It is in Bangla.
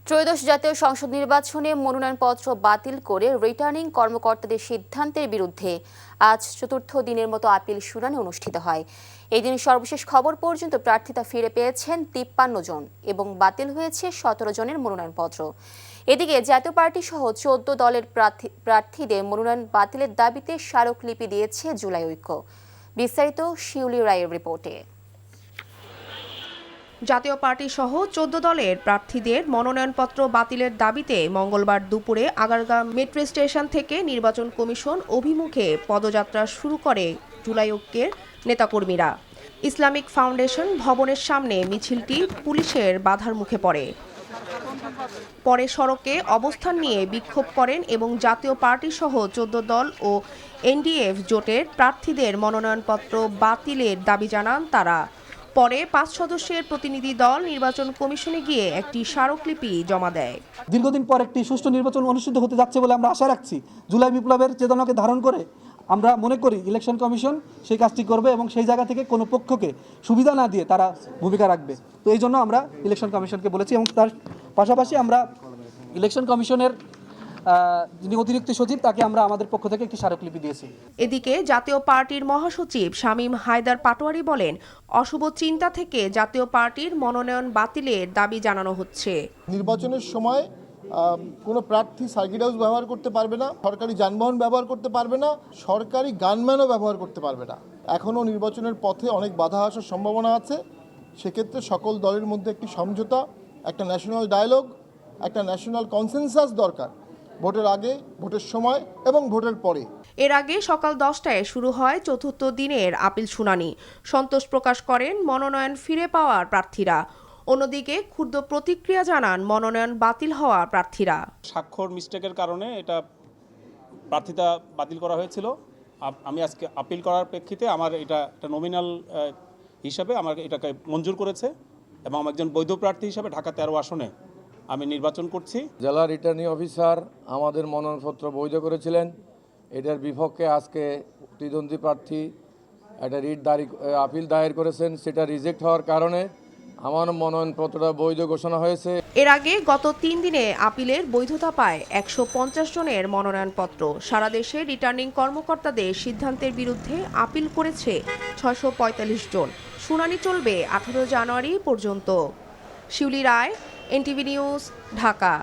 ত্রয়োদশ জাতীয় সংসদ নির্বাচনে মনোনয়নপত্র বাতিল করে রিটার্নিং কর্মকর্তাদের সিদ্ধান্তের বিরুদ্ধে আজ চতুর্থ দিনের মতো আপিল শুনানি অনুষ্ঠিত হয়। এদিন সর্বশেষ খবর পর্যন্ত প্রার্থিতা ফিরে পেয়েছেন ৫৩ জন এবং বাতিল হয়েছে ১৭ জনের মনোনয়নপত্র। এদিকে জাতীয় পার্টি সহ ১৪ দলের প্রার্থীদের মনোনয়ন বাতিলের দাবিতে স্মারকলিপি দিয়েছে জুলাই ঐক্য। বিস্তারিত শিউলি রায়ের রিপোর্টে। জাতীয় পার্টি সহ ১৪ দলের প্রার্থীদের মনোনয়নপত্র বাতিলের দাবিতে মঙ্গলবার দুপুরে আগারগাঁও মেট্রো স্টেশন থেকে নির্বাচন কমিশন অভিমুখে পদযাত্রা শুরু করে জুলাই ঐক্যের নেতাকর্মীরা। ইসলামিক ফাউন্ডেশন ভবনের সামনে মিছিলটি পুলিশের বাধার মুখে পড়ে। পরে সড়কে অবস্থান নিয়ে বিক্ষোভ করেন এবং জাতীয় পার্টি সহ ১৪ দল ও এনডিএফ জোটের প্রার্থীদের মনোনয়নপত্র বাতিলের দাবি জানান তারা। পরে ৫ সদস্যের প্রতিনিধি দল নির্বাচন কমিশনে গিয়ে একটি স্মারকলিপি জমা দেয়। দীর্ঘদিন পর একটি সুষ্ঠু নির্বাচন অনুষ্ঠিত হতে যাচ্ছে বলে আমরা আশা রাখছি। জুলাই বিপ্লবের চেতনাকে ধারণ করে আমরা মনে করি ইলেকশন কমিশন সেই কাজটি করবে এবং সেই জায়গা থেকে কোনো পক্ষকে সুবিধা না দিয়ে তারা ভূমিকা রাখবে। তো এই জন্য আমরা ইলেকশন কমিশনকে বলেছি এবং তার পাশাপাশি আমরা ইলেকশন কমিশনের যিনি অতিরিক্ত সচিব তাকে আমরা আমাদের পক্ষ থেকে একটি স্মারকলিপি দিয়েছি। এদিকে জাতীয় পার্টির মহাসচিব শামীম হায়দার পাটোয়ারি বলেন, অশুভ চিন্তা থেকে জাতীয় পার্টির মনোনয়ন বাতিলের দাবি জানানো হচ্ছে। নির্বাচনের সময় কোনো প্রার্থী সার্কিট হাউস ব্যবহার করতে পারবে না, সরকারি যানবাহন ব্যবহার করতে পারবে না, সরকারি গানম্যানও ব্যবহার করতে পারবে না। এখনও নির্বাচনের পথে অনেক বাধা আসার সম্ভাবনা আছে। সেক্ষেত্রে সকল দলের মধ্যে একটি সমঝোতা, একটা ন্যাশনাল ডায়ালগ, একটা ন্যাশনাল কনসেনসাস দরকার, ভোটের আগে, ভোটের সময় এবং ভোটের পরে। এর আগে সকাল ১০টায় শুরু হয় চতুর্থ দিনের আপিল শুনানি। সন্তোষ প্রকাশ করেন মনোনয়ন ফিরে পাওয়ার প্রার্থীরা। অন্যদিকে ক্ষুব্ধ প্রতিক্রিয়া জানান মনোনয়ন বাতিল হওয়া প্রার্থীরা। স্বাক্ষর মিস্টেকের কারণে এটা প্রার্থিতা বাতিল করা হয়েছিল। আমি আজকে আপিল করার প্রেক্ষিতে আমার এটা একটা নমিনাল হিসাবে আমার এটাকে মঞ্জুর করেছে এবং আমি একজন বৈধ প্রার্থী হিসাবে ঢাকা ১৩ আসনে আমি নির্বাচন করছি। জেলা রিটার্নিং অফিসার আমাদের মনোনয়নপত্র বৈধ করেছিলেন। এটার বিপক্ষে আজকে প্রতিদ্বন্দ্বী প্রার্থী একটা আপিল দায়ের করেছেন। সেটা রিজেক্ট হওয়ার কারণে আমার মনোনয়নপত্রটা বৈধ ঘোষণা হয়েছে। এর আগে গত ৩ দিনে আপিলের বৈধতা পায় ১৫০ জনের মনোনয়নপত্র। সারা দেশে রিটার্নিং কর্মকর্তাদের সিদ্ধান্তের বিরুদ্ধে আপিল করেছে ৬৪৫ জন। শুনানি চলবে ১৮ জানুয়ারি পর্যন্ত। শিউলি রায়, এনটিভি নিউজ, ঢাকা।